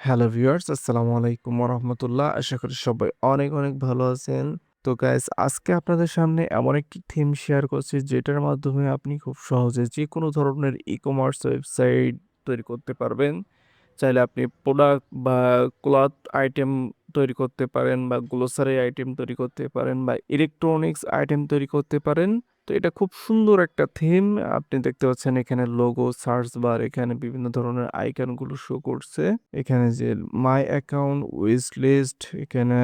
Hello viewers, আসসালামু আলাইকুম ওয়া রাহমাতুল্লাহ। আশা করি সবাই অনেক, অনেক ভালো আছেন। তো গাইস আজকে আপনাদের সামনে এমন একটি থিম শেয়ার করছি যেটার মাধ্যমে আপনি খুব সহজে যেকোনো ধরনের ই-কমার্স ওয়েবসাইট তৈরি করতে পারবেন। চাইলে আপনি প্রোডাক্ট বা ক্লথ আইটেম তৈরি করতে পারেন বা গ্লোসারি আইটেম তৈরি করতে পারেন বা ইলেকট্রনিক্স আইটেম তৈরি করতে পারেন। তো এটা খুব সুন্দর একটা থিম। আপনি দেখতে পাচ্ছেন এখানে লোগো, সার্চ বার, এখানে বিভিন্ন ধরনের আইকনগুলো শো করছে। এখানে যে মাই অ্যাকাউন্ট, উইশ লিস্ট, এখানে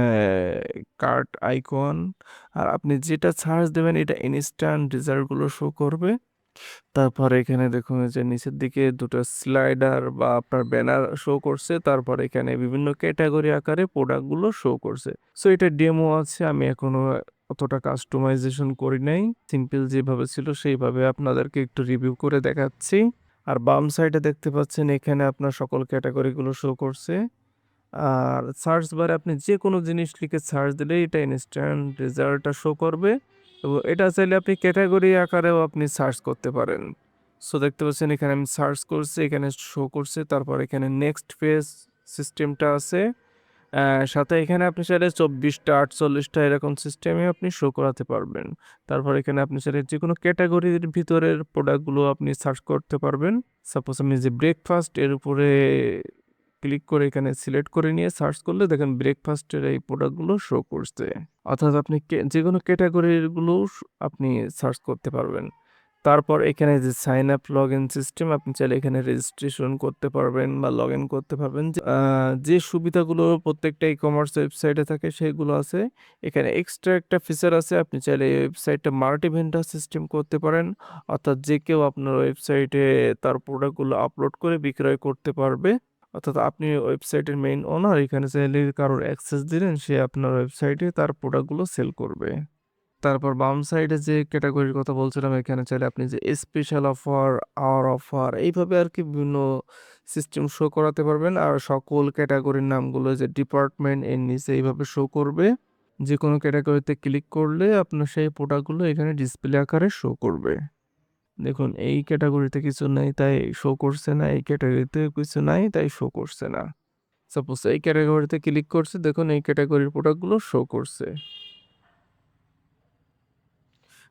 কার্ট আইকন। আর আপনি যেটা সার্চ দেবেন এটা ইনস্ট্যান্ট রেজাল্ট গুলো শো করবে। তারপরে এখানে দেখুন এই যে নিচের দিকে ২ টা স্লাইডার বা আপনার ব্যানার শো করছে। তারপরে এখানে বিভিন্ন ক্যাটেগরি আকারে প্রোডাক্ট গুলো শো করছে। সো এটা ডেমো আছে। আমি এখনো অতটা কাস্টমাইজেশন করি নাই। সিম্পল যেভাবে ছিল সেইভাবে আপনাদেরকে একটু রিভিউ করে দেখাচ্ছি। আর বাম সাইডে দেখতে পাচ্ছেন এখানে আপনার সকল ক্যাটেগরি গুলো শো করছে। আর সার্চ বারে আপনি যেকোনো জিনিস লিখে সার্চ দিলেই এটা ইনস্ট্যান্ট রেজাল্টটা শো করবে এবং এটা চাইলে আপনি ক্যাটেগরি আকারেও আপনি সার্চ করতে পারেন। সো দেখতে পাচ্ছেন এখানে আমি সার্চ করছি, এখানে শো করছে। তারপর এখানে নেক্সট ফেজ সিস্টেমটা আছে। সাথে এখানে আপনি চাইলে ২৪ টা ৪৮ টা এরকম সিস্টেমে আপনি শো করাতে পারবেন। তারপর এখানে আপনি চাইলে যেকোনো ক্যাটেগরির ভিতরের প্রোডাক্টগুলো আপনি সার্চ করতে পারবেন। সাপোজ আমি যে ব্রেকফাস্ট এর উপরে ক্লিক করে এখানে সিলেক্ট করে নিয়ে সার্চ করলে দেখেন ব্রেকফাস্টের এই প্রোডাক্টগুলো শো করছে। অর্থাৎ আপনি যেকোনো ক্যাটেগরির গুলোও আপনি সার্চ করতে পারবেন। তারপর এখানে যে সাইন আপ লগইন সিস্টেম আপনি চাইলে এখানে রেজিস্ট্রেশন করতে পারবেন বা লগইন করতে পারবেন। যে সুবিধাগুলো প্রত্যেকটা ই-কমার্স ওয়েবসাইটে থাকে সেগুলো আছে। এখানে এক্সট্রা একটা ফিচার আছে। আপনি চাইলে এই ওয়েবসাইটটা মাল্টি ভেন্ডর সিস্টেম করতে পারেন। অর্থাৎ যে কেউ আপনার ওয়েবসাইটে তার প্রোডাক্টগুলো আপলোড করে বিক্রয় করতে পারবে। অর্থাৎ আপনি ওয়েবসাইটের মেইন ওনার, এখানে চাইলে কারোর অ্যাক্সেস দিলেন, সে আপনার ওয়েবসাইটে তার প্রোডাক্টগুলো সেল করবে। তারপর বাম সাইডে যে ক্যাটেগরির কথা বলছিলাম, এখানে চাইলে আপনি যে স্পেশাল অফার, আওয়ার অফার এইভাবে আরকি বিভিন্ন সিস্টেম শো করাতে পারবেন। আর সকল ক্যাটেগরির নামগুলো যে ডিপার্টমেন্ট এর নিচে এইভাবে শো করবে। যেকোনো ক্যাটেগরিতে ক্লিক করলে আপনার সেই প্রোডাক্টগুলো এখানে ডিসপ্লে আকারে শো করবে। দেখুন এই ক্যাটেগরিতে কিছু নেই তাই শো করছে না, এই ক্যাটেগরিতে কিছু নাই তাই শো করছে না। সাপোজ এই ক্যাটেগরিতে ক্লিক করছি, দেখুন এই ক্যাটেগরির প্রোডাক্টগুলো শো করছে।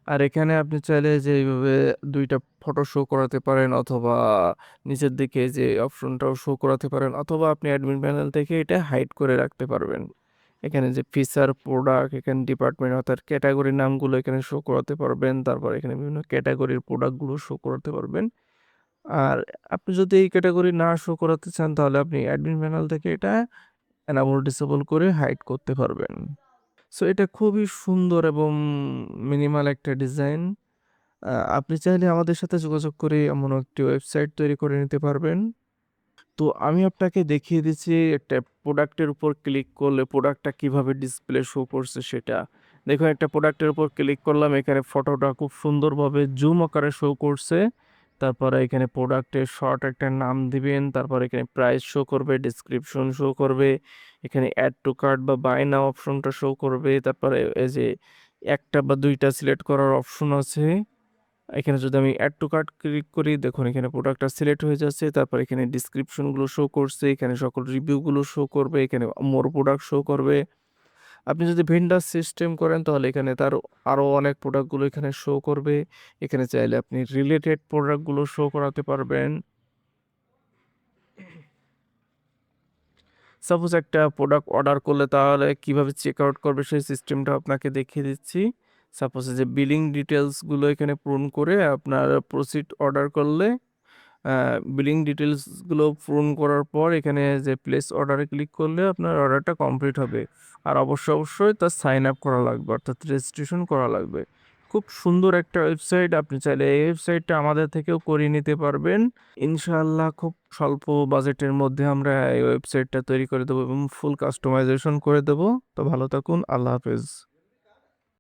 আর এখানে আপনি চাইলে যে এইভাবে ২ টা ফটো শো করাতে পারেন অথবা নিচের দিকে যে অপশনটাও শো করাতে পারেন অথবা আপনি অ্যাডমিন প্যানেল থেকে এটা হাইড করে রাখতে পারবেন। এখানে যে ফিচার, প্রোডাক্ট, এখানে ডিপার্টমেন্ট অর্থাৎ ক্যাটেগরির নামগুলো এখানে শো করাতে পারবেন। তারপর এখানে বিভিন্ন ক্যাটেগরির প্রোডাক্টগুলো শো করাতে পারবেন। আর আপনি যদি এই ক্যাটেগরি না শো করাতে চান তাহলে আপনি অ্যাডমিন প্যানেল থেকে এটা এনাবল ডিসেবল করে হাইড করতে পারবেন। সো এটা খুবই সুন্দর এবং মিনিমাল একটা ডিজাইন। আ আপনি চাইলে আমাদের সাথে যোগাযোগ করে এমন একটি ওয়েবসাইট তৈরি করে নিতে পারবেন। তো আমি আপনাকে দেখিয়ে দিচ্ছি একটা প্রোডাক্টের উপর ক্লিক করলে প্রোডাক্টটা কিভাবে ডিসপ্লে শো করছে সেটা। দেখুন একটা প্রোডাক্টের উপর ক্লিক করলাম, এখানে ফটোটা খুব সুন্দরভাবে জুম আকারে শো করছে। তারপরে এখানে প্রোডাক্টের শর্ট একটা নাম দিবেন। তারপরে এখানে প্রাইস শো করবে, ডেসক্রিপশন শো করবে। এখানে এড টু কার্ট বা বাই নাও অপশনটা শো করবে। তারপরে এই যে ১ টা বা ২ টা সিলেক্ট করার অপশন আছে। এখানে যদি আমি এড টু কার্ট ক্লিক করি, দেখুন এখানে প্রোডাক্টটা সিলেক্ট হয়ে যাচ্ছে। তারপর এখানে ডেসক্রিপশন গুলো শো করছে, এখানে সকল রিভিউ গুলো শো করবে, এখানে মোর প্রোডাক্ট শো করবে। আপনি যদি ভেন্ডর সিস্টেম করেন তাহলে এখানে তার আরো অনেক প্রোডাক্ট গুলো এখানে শো করবে। এখানে চাইলে আপনি রিলেটেড প্রোডাক্ট গুলো শো করাতে পারবেন। সাপোজ একটা প্রোডাক্ট অর্ডার করলে তাহলে কিভাবে চেক আউট করবে সেই সিস্টেমটা আপনাকে দেখিয়ে দিচ্ছি। সাপোজ এই যে বিলিং ডিটেইলস গুলো এখানে পূরণ করে আপনার প্রসিড অর্ডার করলে আ বিলিং ডিটেইলস গুলো পূরণ করার পর এখানে যে প্লেস অর্ডারে ক্লিক করলে আপনার অর্ডারটা কমপ্লিট হবে। আর অবশ্যই তার সাইন আপ করা লাগবে অর্থাৎ রেজিস্ট্রেশন করা লাগবে। খুব সুন্দর একটা ওয়েবসাইট। আপনি চাইলে এই ওয়েবসাইটটা আমাদের থেকেও করিয়ে নিতে পারবেন। ইনশাআল্লাহ খুব স্বল্প বাজেটের মধ্যে আমরা এই ওয়েবসাইটটা তৈরি করে দেবো এবং ফুল কাস্টমাইজেশন করে দেবো। তো ভালো থাকুন। আল্লাহ হাফেজ।